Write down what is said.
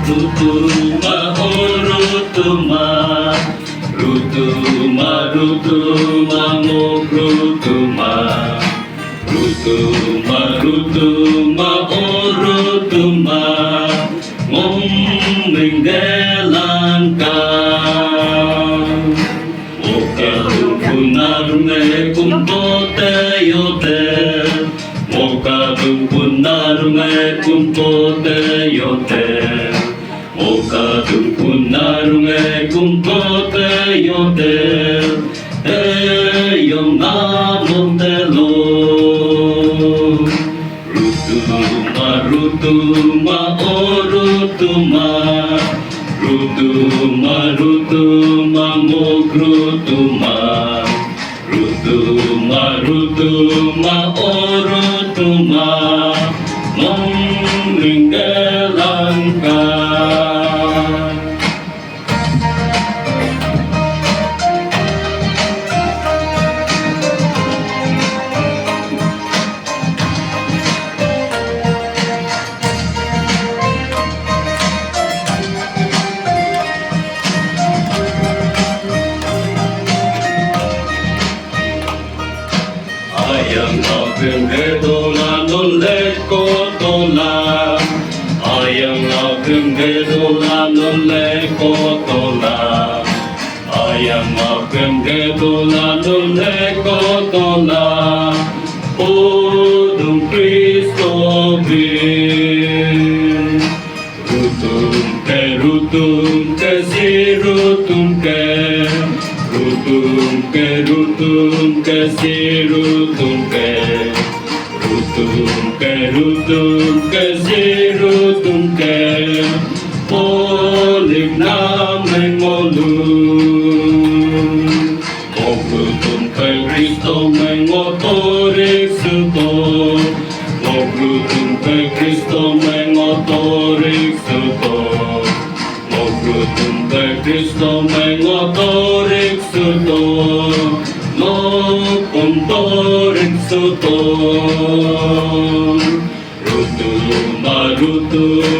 Rutuma, oh Rutuma, Rutuma, Rutuma, oh Rutuma, Rutuma, Rutuma, oh Rutuma, mong mình ghé lan ca. Moka Rupunarunge kumpote yote, Moka Rupunarunge kumpote yote, Moka Rupunarunge kumpote yote, Eyong namong telo. Rutuma, Rutuma, oh Rutuma, Rutuma, Rutuma, oh Rutuma, Rutuma, Rutuma, oh Rutuma, mong linggalan ka. Ayang aking gedola nulit ko tola, Ayang aking gedola nulit ko tola, Ayang aking gedola nulit ko tola, Udong Kristo bin. Rutum ke si rutum ke, Rutum ke si rutum ke, Rutum ke si rutum ke, Olim nameng molum. Rutum ke Kristo mengotorik suto, Rutum ke Kristo mengotorik suto, Rutum ke Kristo mengotorik suto, Lopontorik suto. Rutuma, Rutuma,